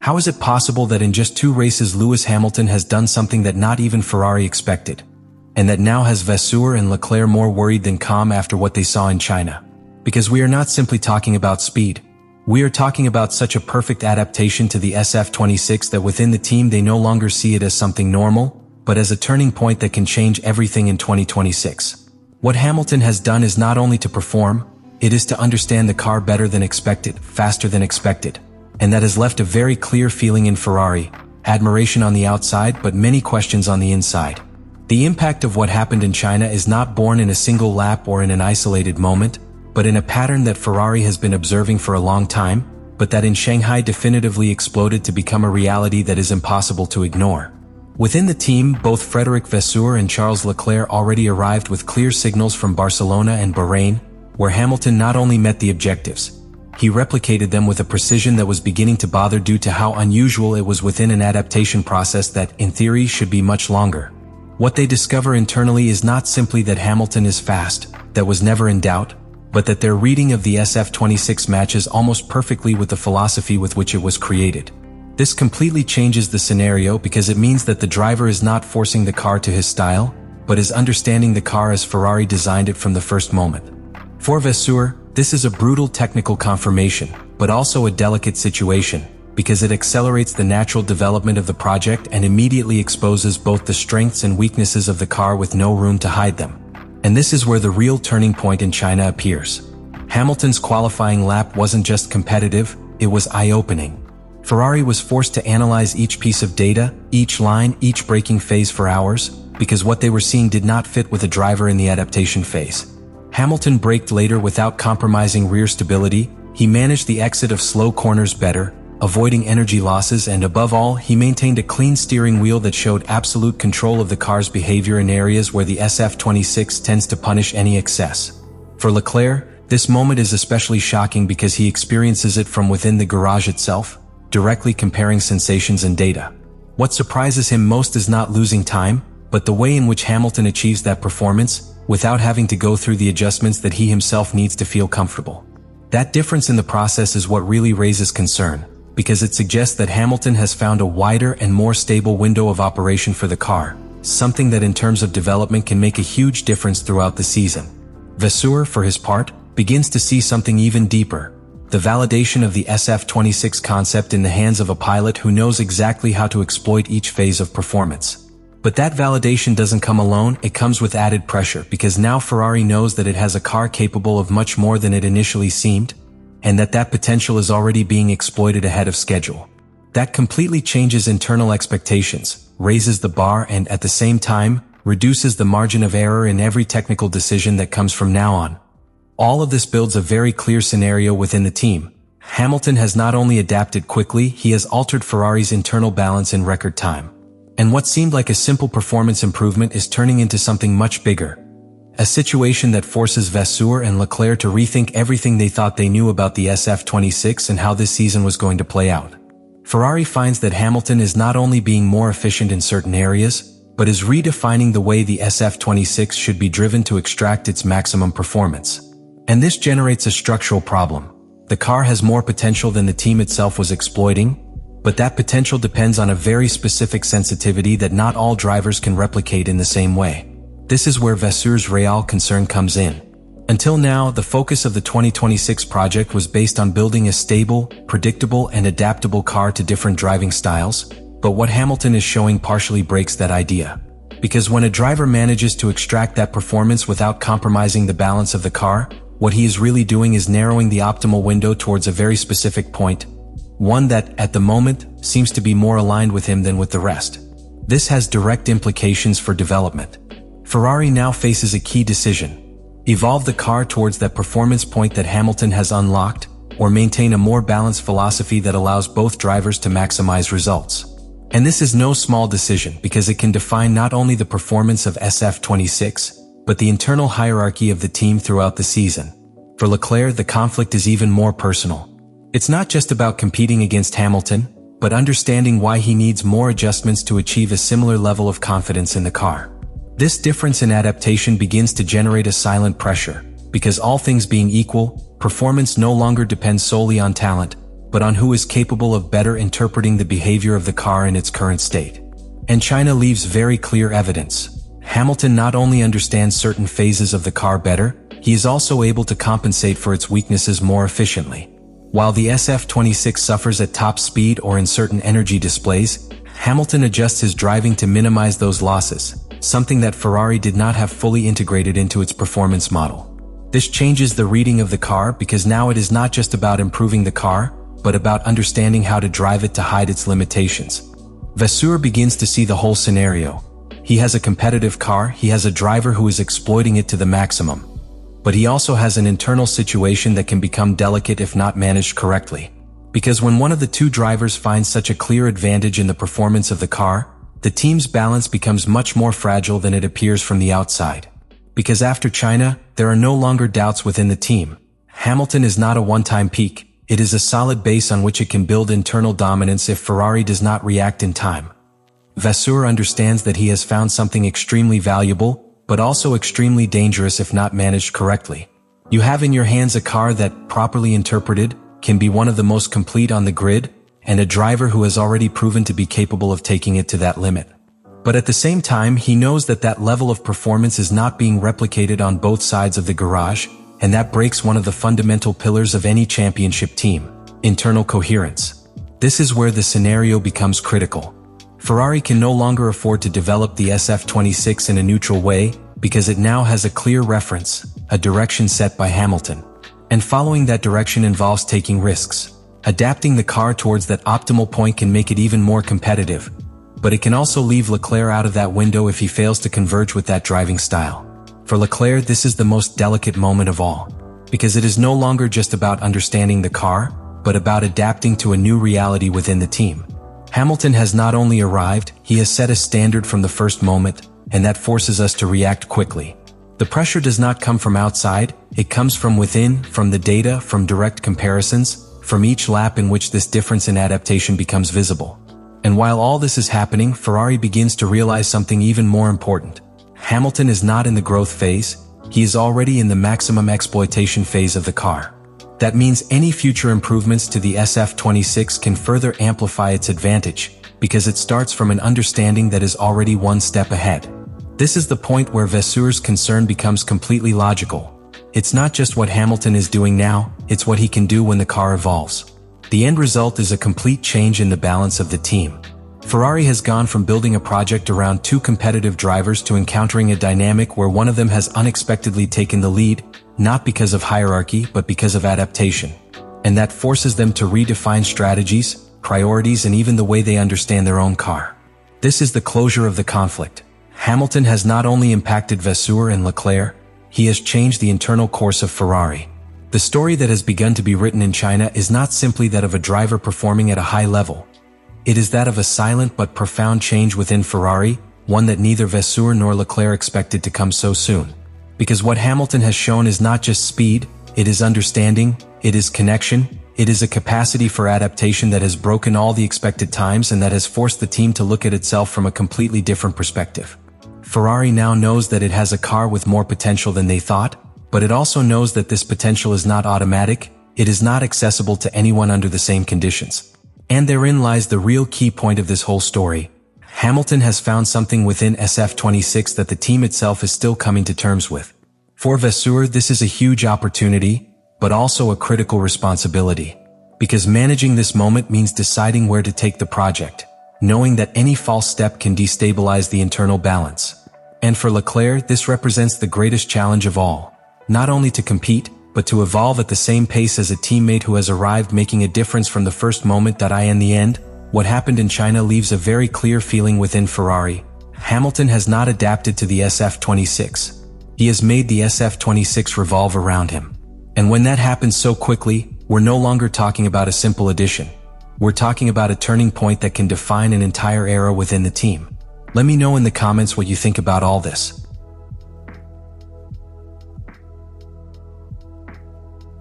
How is it possible that in just 2 races Lewis Hamilton has done something that not even Ferrari expected? And that now has Vasseur and Leclerc more worried than calm after what they saw in China? Because we are not simply talking about speed. We are talking about such a perfect adaptation to the SF26 that within the team they no longer see it as something normal, but as a turning point that can change everything in 2026. What Hamilton has done is not only to perform, it is to understand the car better than expected, faster than expected. And that has left a very clear feeling in Ferrari, admiration on the outside but many questions on the inside. The impact of what happened in China is not born in a single lap or in an isolated moment, but in a pattern that Ferrari has been observing for a long time, but that in Shanghai definitively exploded to become a reality that is impossible to ignore. Within the team, both Frédéric Vasseur and Charles Leclerc already arrived with clear signals from Barcelona and Bahrain, where Hamilton not only met the objectives, he replicated them with a precision that was beginning to bother due to how unusual it was within an adaptation process that, in theory, should be much longer. What they discover internally is not simply that Hamilton is fast, that was never in doubt, but that their reading of the SF26 matches almost perfectly with the philosophy with which it was created. This completely changes the scenario because it means that the driver is not forcing the car to his style, but is understanding the car as Ferrari designed it from the first moment. For Vasseur, this is a brutal technical confirmation, but also a delicate situation, because it accelerates the natural development of the project and immediately exposes both the strengths and weaknesses of the car with no room to hide them. And this is where the real turning point in China appears. Hamilton's qualifying lap wasn't just competitive, it was eye-opening. Ferrari was forced to analyze each piece of data, each line, each braking phase for hours, because what they were seeing did not fit with a driver in the adaptation phase. Hamilton braked later without compromising rear stability, he managed the exit of slow corners better, avoiding energy losses, and above all, he maintained a clean steering wheel that showed absolute control of the car's behavior in areas where the SF26 tends to punish any excess. For Leclerc, this moment is especially shocking because he experiences it from within the garage itself, directly comparing sensations and data. What surprises him most is not losing time, but the way in which Hamilton achieves that performance, without having to go through the adjustments that he himself needs to feel comfortable. That difference in the process is what really raises concern, because it suggests that Hamilton has found a wider and more stable window of operation for the car, something that in terms of development can make a huge difference throughout the season. Vasseur, for his part, begins to see something even deeper, the validation of the SF26 concept in the hands of a pilot who knows exactly how to exploit each phase of performance. But that validation doesn't come alone, it comes with added pressure, because now Ferrari knows that it has a car capable of much more than it initially seemed, and that potential is already being exploited ahead of schedule. That completely changes internal expectations, raises the bar, and at the same time, reduces the margin of error in every technical decision that comes from now on. All of this builds a very clear scenario within the team. Hamilton has not only adapted quickly, he has altered Ferrari's internal balance in record time. And what seemed like a simple performance improvement is turning into something much bigger. A situation that forces Vasseur and Leclerc to rethink everything they thought they knew about the SF26 and how this season was going to play out. Ferrari finds that Hamilton is not only being more efficient in certain areas, but is redefining the way the SF26 should be driven to extract its maximum performance. And this generates a structural problem. The car has more potential than the team itself was exploiting, but that potential depends on a very specific sensitivity that not all drivers can replicate in the same way. This is where Vasseur's real concern comes in. Until now, the focus of the 2026 project was based on building a stable, predictable, and adaptable car to different driving styles, but what Hamilton is showing partially breaks that idea. Because when a driver manages to extract that performance without compromising the balance of the car, what he is really doing is narrowing the optimal window towards a very specific point, one that, at the moment, seems to be more aligned with him than with the rest. This has direct implications for development. Ferrari now faces a key decision: evolve the car towards that performance point that Hamilton has unlocked, or maintain a more balanced philosophy that allows both drivers to maximize results. And this is no small decision because it can define not only the performance of SF26, but the internal hierarchy of the team throughout the season. For Leclerc, the conflict is even more personal. It's not just about competing against Hamilton, but understanding why he needs more adjustments to achieve a similar level of confidence in the car. This difference in adaptation begins to generate a silent pressure, because all things being equal, performance no longer depends solely on talent, but on who is capable of better interpreting the behavior of the car in its current state. And China leaves very clear evidence. Hamilton not only understands certain phases of the car better, he is also able to compensate for its weaknesses more efficiently. While the SF26 suffers at top speed or in certain energy displays, Hamilton adjusts his driving to minimize those losses, something that Ferrari did not have fully integrated into its performance model. This changes the reading of the car because now it is not just about improving the car, but about understanding how to drive it to hide its limitations. Vasseur begins to see the whole scenario. He has a competitive car, he has a driver who is exploiting it to the maximum. But he also has an internal situation that can become delicate if not managed correctly. Because when one of the two drivers finds such a clear advantage in the performance of the car, the team's balance becomes much more fragile than it appears from the outside. Because after China, there are no longer doubts within the team. Hamilton is not a one-time peak, it is a solid base on which it can build internal dominance if Ferrari does not react in time. Vasseur understands that he has found something extremely valuable, but also extremely dangerous if not managed correctly. You have in your hands a car that, properly interpreted, can be one of the most complete on the grid, and a driver who has already proven to be capable of taking it to that limit. But at the same time, he knows that that level of performance is not being replicated on both sides of the garage, and that breaks one of the fundamental pillars of any championship team: internal coherence. This is where the scenario becomes critical. Ferrari can no longer afford to develop the SF26 in a neutral way, because it now has a clear reference, a direction set by Hamilton. And following that direction involves taking risks. Adapting the car towards that optimal point can make it even more competitive, but it can also leave Leclerc out of that window if he fails to converge with that driving style. For Leclerc, this is the most delicate moment of all, because it is no longer just about understanding the car, but about adapting to a new reality within the team. Hamilton has not only arrived, he has set a standard from the first moment, and that forces us to react quickly. The pressure does not come from outside, it comes from within, from the data, from direct comparisons, from each lap in which this difference in adaptation becomes visible. And while all this is happening, Ferrari begins to realize something even more important. Hamilton is not in the growth phase, he is already in the maximum exploitation phase of the car. That means any future improvements to the SF26 can further amplify its advantage, because it starts from an understanding that is already one step ahead. This is the point where Vasseur's concern becomes completely logical. It's not just what Hamilton is doing now, it's what he can do when the car evolves. The end result is a complete change in the balance of the team. Ferrari has gone from building a project around two competitive drivers to encountering a dynamic where one of them has unexpectedly taken the lead, not because of hierarchy but because of adaptation. And that forces them to redefine strategies, priorities, and even the way they understand their own car. This is the closure of the conflict. Hamilton has not only impacted Vasseur and Leclerc, he has changed the internal course of Ferrari. The story that has begun to be written in China is not simply that of a driver performing at a high level. It is that of a silent but profound change within Ferrari, one that neither Vasseur nor Leclerc expected to come so soon. Because what Hamilton has shown is not just speed, it is understanding, it is connection, it is a capacity for adaptation that has broken all the expected times and that has forced the team to look at itself from a completely different perspective. Ferrari now knows that it has a car with more potential than they thought, but it also knows that this potential is not automatic, it is not accessible to anyone under the same conditions. And therein lies the real key point of this whole story. Hamilton has found something within SF26 that the team itself is still coming to terms with. For Vasseur, this is a huge opportunity, but also a critical responsibility. Because managing this moment means deciding where to take the project, knowing that any false step can destabilize the internal balance. And for Leclerc, this represents the greatest challenge of all. Not only to compete, but to evolve at the same pace as a teammate who has arrived, making a difference from the first moment. In the end, what happened in China leaves a very clear feeling within Ferrari. Hamilton has not adapted to the SF26. He has made the SF26 revolve around him. And when that happens so quickly, we're no longer talking about a simple addition. We're talking about a turning point that can define an entire era within the team. Let me know in the comments what you think about all this.